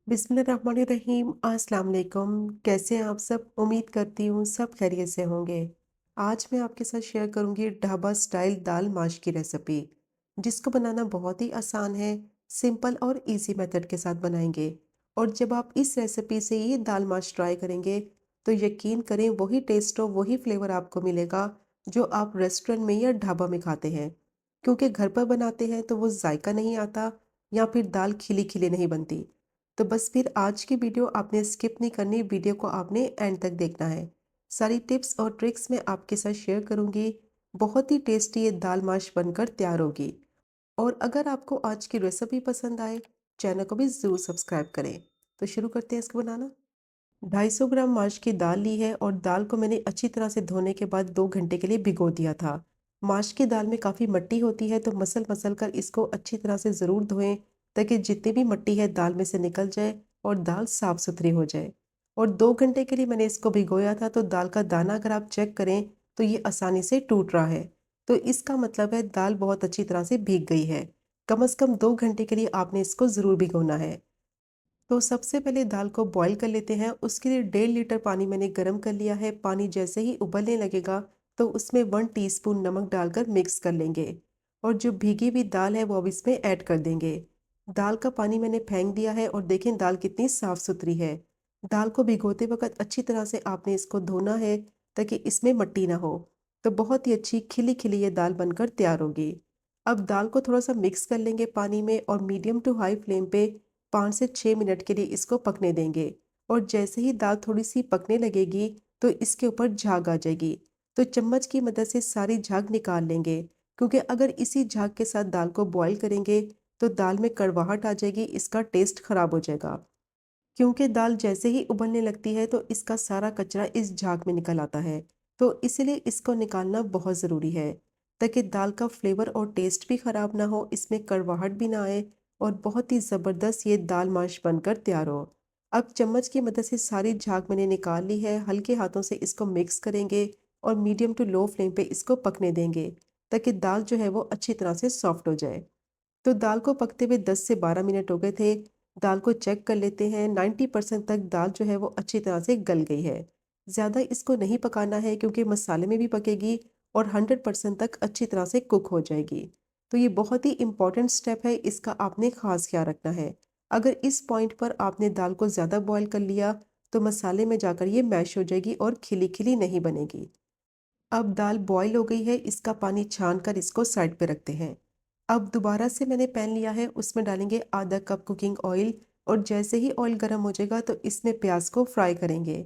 बिस्मिल्लाहिर्रहमानिर्रहीम अस्सलाम वालेकुम। कैसे हैं आप सब? उम्मीद करती हूँ सब खैरियत से होंगे। आज मैं आपके साथ शेयर करूँगी ढाबा स्टाइल दाल माश की रेसिपी, जिसको बनाना बहुत ही आसान है। सिंपल और इजी मेथड के साथ बनाएंगे। और जब आप इस रेसिपी से ये दाल माश ट्राई करेंगे तो यकीन करें वही टेस्ट और वही फ्लेवर आपको मिलेगा जो आप रेस्टोरेंट में या ढाबा में खाते हैं। क्योंकि घर पर बनाते हैं तो वो जायका नहीं आता या फिर दाल खिली खिली नहीं बनती। तो बस फिर आज की वीडियो आपने स्किप नहीं करनी, वीडियो को आपने एंड तक देखना है। सारी टिप्स और ट्रिक्स मैं आपके साथ शेयर करूंगी। बहुत ही टेस्टी ये दाल माश बनकर तैयार होगी। और अगर आपको आज की रेसिपी पसंद आए, चैनल को भी ज़रूर सब्सक्राइब करें। तो शुरू करते हैं इसको बनाना। 250 ग्राम माश की दाल ली है और दाल को मैंने अच्छी तरह से धोने के बाद 2 घंटे के लिए भिगो दिया था। माश की दाल में काफ़ी मिट्टी होती है तो मसल मसल कर इसको अच्छी तरह से ज़रूर धोएं, ताकि जितनी भी मिट्टी है दाल में से निकल जाए और दाल साफ़ सुथरी हो जाए। और 2 घंटे के लिए मैंने इसको भिगोया था तो दाल का दाना अगर आप चेक करें तो ये आसानी से टूट रहा है। तो इसका मतलब है दाल बहुत अच्छी तरह से भीग गई है। कम से कम 2 घंटे के लिए आपने इसको ज़रूर भिगोना है। तो सबसे पहले दाल को बॉईल कर लेते हैं। उसके लिए 1.5 लीटर पानी मैंने गर्म कर लिया है। पानी जैसे ही उबलने लगेगा तो उसमें 1 टीस्पून नमक डालकर मिक्स कर लेंगे। और जो भीगी हुई दाल है वो अब इसमें ऐड कर देंगे। दाल का पानी मैंने फेंक दिया है और देखें दाल कितनी साफ़ सुथरी है। दाल को भिगोते वक्त अच्छी तरह से आपने इसको धोना है ताकि इसमें मिट्टी ना हो। तो बहुत ही अच्छी खिली खिली ये दाल बनकर तैयार होगी। अब दाल को थोड़ा सा मिक्स कर लेंगे पानी में और मीडियम टू हाई फ्लेम पे 5 से 6 मिनट के लिए इसको पकने देंगे। और जैसे ही दाल थोड़ी सी पकने लगेगी तो इसके ऊपर झाग आ जाएगी। तो चम्मच की मदद से सारी झाग निकाल लेंगे, क्योंकि अगर इसी झाग के साथ दाल को बॉईल करेंगे तो दाल में कड़वाहट आ जाएगी, इसका टेस्ट खराब हो जाएगा। क्योंकि दाल जैसे ही उबलने लगती है तो इसका सारा कचरा इस झाग में निकल आता है। तो इसलिए इसको निकालना बहुत ज़रूरी है, ताकि दाल का फ्लेवर और टेस्ट भी ख़राब ना हो, इसमें कड़वाहट भी ना आए और बहुत ही ज़बरदस्त ये दाल माश बनकर तैयार हो। अब चम्मच की मदद से सारी झाग मैंने निकाल ली है। हल्के हाथों से इसको मिक्स करेंगे और मीडियम टू लो फ्लेम पे इसको पकने देंगे, ताकि दाल जो है वो अच्छी तरह से सॉफ्ट हो जाए। तो दाल को पकते हुए 10 से 12 मिनट हो गए थे। दाल को चेक कर लेते हैं। 90% तक दाल जो है वो अच्छी तरह से गल गई है। ज़्यादा इसको नहीं पकाना है क्योंकि मसाले में भी पकेगी और 100% तक अच्छी तरह से कुक हो जाएगी। तो ये बहुत ही इम्पॉर्टेंट स्टेप है, इसका आपने ख़ास ख्याल रखना है। अगर इस पॉइंट पर आपने दाल को ज़्यादा बॉयल कर लिया तो मसाले में जाकर ये मैश हो जाएगी और खिली खिली नहीं बनेगी। अब दाल बॉईल हो गई है, इसका पानी छान कर इसको साइड पे रखते हैं। अब दोबारा से मैंने पैन लिया है, उसमें डालेंगे आधा कप कुकिंग ऑयल। और जैसे ही ऑयल गर्म हो जाएगा तो इसमें प्याज को फ्राई करेंगे।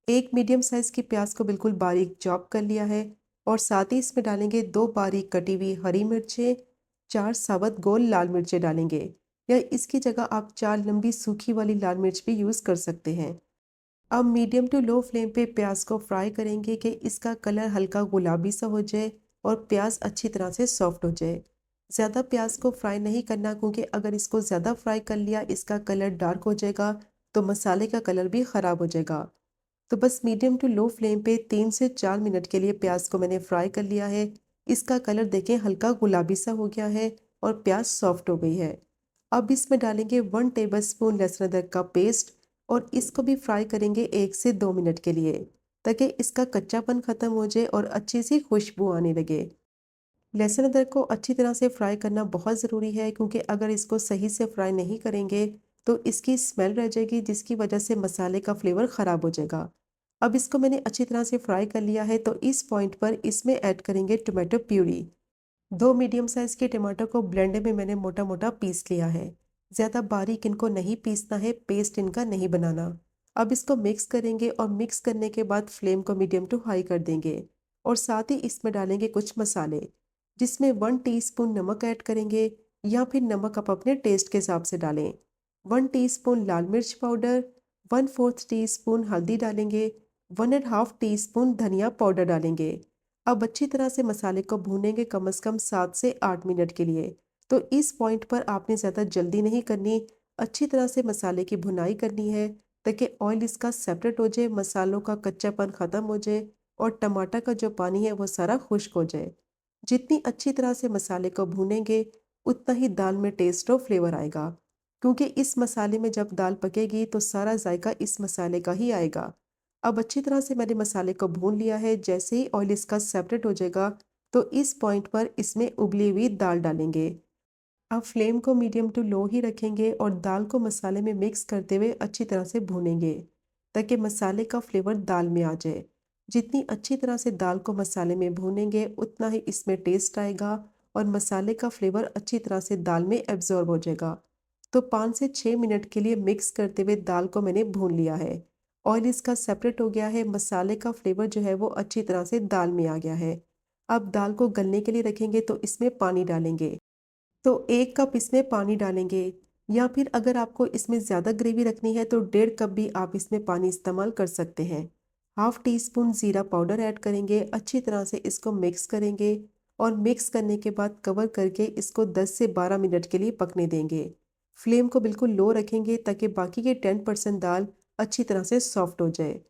एक मीडियम साइज़ की प्याज को बिल्कुल बारीक चॉप कर लिया है। और साथ ही इसमें डालेंगे 2 बारीक कटी हुई हरी मिर्चें, 4 साबुत गोल लाल मिर्चें डालेंगे। या इसकी जगह आप 4 लंबी सूखी वाली लाल मिर्च भी यूज़ कर सकते हैं। अब मीडियम टू लो फ्लेम पे प्याज को फ्राई करेंगे कि इसका कलर हल्का गुलाबी सा हो जाए और प्याज अच्छी तरह से सॉफ्ट हो जाए। ज़्यादा प्याज को फ्राई नहीं करना, क्योंकि अगर इसको ज़्यादा फ्राई कर लिया इसका कलर डार्क हो जाएगा तो मसाले का कलर भी ख़राब हो जाएगा। तो बस मीडियम टू लो फ्लेम पे 3 से 4 मिनट के लिए प्याज को मैंने फ्राई कर लिया है। इसका कलर देखें हल्का गुलाबी सा हो गया है और प्याज सॉफ्ट हो गई है। अब इसमें डालेंगे 1 टेबल स्पून लहसुन अदरक का पेस्ट और इसको भी फ्राई करेंगे 1 से 2 मिनट के लिए, ताकि इसका कच्चापन ख़त्म हो जाए और अच्छी सी खुशबू आने लगे। लहसुन अदरक को अच्छी तरह से फ्राई करना बहुत ज़रूरी है, क्योंकि अगर इसको सही से फ्राई नहीं करेंगे तो इसकी स्मेल रह जाएगी, जिसकी वजह से मसाले का फ्लेवर ख़राब हो जाएगा। अब इसको मैंने अच्छी तरह से फ्राई कर लिया है तो इस पॉइंट पर इसमें ऐड करेंगे टोमेटो प्यूरी। 2 मीडियम साइज़ के टमाटर को ब्लेंडर में मैंने मोटा मोटा पीस लिया है। ज़्यादा बारीक इनको नहीं पीसना है, पेस्ट इनका नहीं बनाना। अब इसको मिक्स करेंगे और मिक्स करने के बाद फ्लेम को मीडियम टू हाई कर देंगे। और साथ ही इसमें डालेंगे कुछ मसाले, जिसमें 1 टीस्पून नमक ऐड करेंगे, या फिर नमक आप अपने टेस्ट के हिसाब से डालें। 1 टीस्पून लाल मिर्च पाउडर, 1/4 टीस्पून हल्दी डालेंगे, 1.5 टीस्पून धनिया पाउडर डालेंगे। अब अच्छी तरह से मसाले को भूनेंगे कम से कम 7 से 8 मिनट के लिए। तो इस पॉइंट पर आपने ज़्यादा जल्दी नहीं करनी, अच्छी तरह से मसाले की भुनाई करनी है, ताकि ऑयल इसका सेपरेट हो जाए, मसालों का कच्चापन ख़त्म हो जाए और टमाटर का जो पानी है वो सारा खुश्क हो जाए। जितनी अच्छी तरह से मसाले को भूनेंगे उतना ही दाल में टेस्ट और फ्लेवर आएगा। क्योंकि इस मसाले में जब दाल पकेगी तो सारा जायका इस मसाले का ही आएगा। अब अच्छी तरह से मैंने मसाले को भून लिया है। जैसे ही ऑयल इसका सेपरेट हो जाएगा तो इस पॉइंट पर इसमें उबली हुई दाल डालेंगे। अब फ्लेम को मीडियम टू लो ही रखेंगे और दाल को मसाले में मिक्स करते हुए अच्छी तरह से भूनेंगे ताकि मसाले का फ्लेवर दाल में आ जाए। जितनी अच्छी तरह से दाल को मसाले में भूनेंगे उतना ही इसमें टेस्ट आएगा और मसाले का फ्लेवर अच्छी तरह से दाल में एब्जॉर्ब हो जाएगा। तो 5 से 6 मिनट के लिए मिक्स करते हुए दाल को मैंने भून लिया है। ऑयल इसका सेपरेट हो गया है, मसाले का फ्लेवर जो है वो अच्छी तरह से दाल में आ गया है। अब दाल को गलने के लिए रखेंगे तो इसमें पानी डालेंगे। तो 1 कप इसमें पानी डालेंगे, या फिर अगर आपको इसमें ज़्यादा ग्रेवी रखनी है तो 1.5 कप भी आप इसमें पानी इस्तेमाल कर सकते हैं। हाफ टी स्पून ज़ीरा पाउडर ऐड करेंगे, अच्छी तरह से इसको मिक्स करेंगे और मिक्स करने के बाद कवर करके इसको 10 से 12 मिनट के लिए पकने देंगे। फ्लेम को बिल्कुल लो रखेंगे ताकि बाकी के 10% दाल अच्छी तरह से सॉफ्ट हो जाए,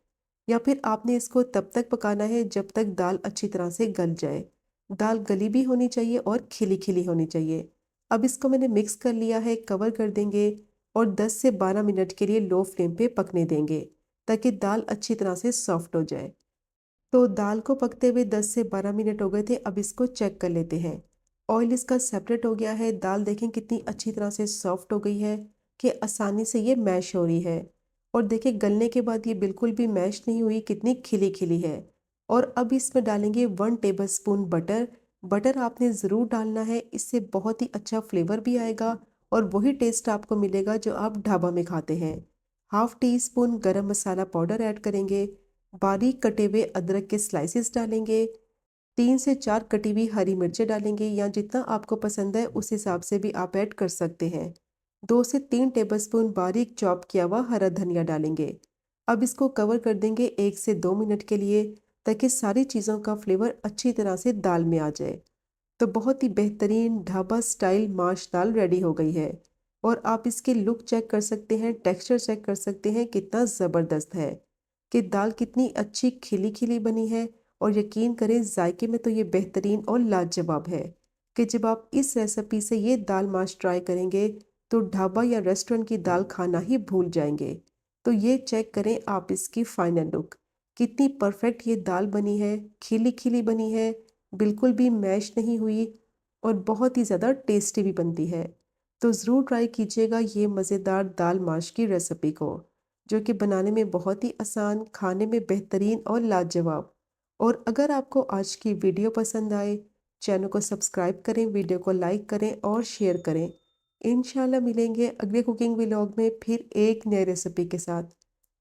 या फिर आपने इसको तब तक पकाना है जब तक दाल अच्छी तरह से गल जाए। दाल गली भी होनी चाहिए और खिली खिली होनी चाहिए। अब इसको मैंने मिक्स कर लिया है, कवर कर देंगे और 10 से 12 मिनट के लिए लो फ्लेम पे पकने देंगे ताकि दाल अच्छी तरह से सॉफ्ट हो जाए। तो दाल को पकते हुए 10 से 12 मिनट हो गए थे। अब इसको चेक कर लेते हैं। ऑयल इसका सेपरेट हो गया है। दाल देखें कितनी अच्छी तरह से सॉफ्ट हो गई है कि आसानी से ये मैश हो रही है। और देखिए गलने के बाद ये बिल्कुल भी मैश नहीं हुई, कितनी खिली खिली है। और अब इसमें डालेंगे 1 टेबलस्पून बटर। बटर आपने ज़रूर डालना है, इससे बहुत ही अच्छा फ्लेवर भी आएगा और वही टेस्ट आपको मिलेगा जो आप ढाबा में खाते हैं। हाफ टी स्पून गरम मसाला पाउडर ऐड करेंगे। बारीक कटे हुए अदरक के स्लाइसेस डालेंगे। 3 से 4 कटी हुई हरी मिर्चें डालेंगे, या जितना आपको पसंद है उस हिसाब से भी आप ऐड कर सकते हैं। 2 से 3 टेबलस्पून बारीक चॉप किया हुआ हरा धनिया डालेंगे। अब इसको कवर कर देंगे 1 से 2 मिनट के लिए ताकि सारी चीज़ों का फ्लेवर अच्छी तरह से दाल में आ जाए। तो बहुत ही बेहतरीन ढाबा स्टाइल माश दाल रेडी हो गई है। और आप इसके लुक चेक कर सकते हैं, टेक्सचर चेक कर सकते हैं कितना ज़बरदस्त है कि दाल कितनी अच्छी खिली खिली बनी है। और यकीन करें जायके में तो ये बेहतरीन और लाजवाब है कि जब आप इस रेसिपी से ये दाल माश ट्राई करेंगे तो ढाबा या रेस्टोरेंट की दाल खाना ही भूल जाएंगे। तो ये चेक करें आप इसकी फाइनल लुक, कितनी परफेक्ट ये दाल बनी है, खिली खिली बनी है, बिल्कुल भी मैश नहीं हुई और बहुत ही ज़्यादा टेस्टी भी बनती है। तो ज़रूर ट्राई कीजिएगा ये मज़ेदार दाल माश की रेसिपी को, जो कि बनाने में बहुत ही आसान, खाने में बेहतरीन और लाजवाब। और अगर आपको आज की वीडियो पसंद आए, चैनल को सब्सक्राइब करें, वीडियो को लाइक करें और शेयर करें। इंशाल्लाह मिलेंगे अगले कुकिंग व्लॉग में फिर एक नई रेसिपी के साथ।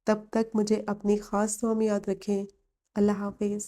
तब तक मुझे अपनी ख़ास दुआ में याद रखें। अल्लाह हाफिज़।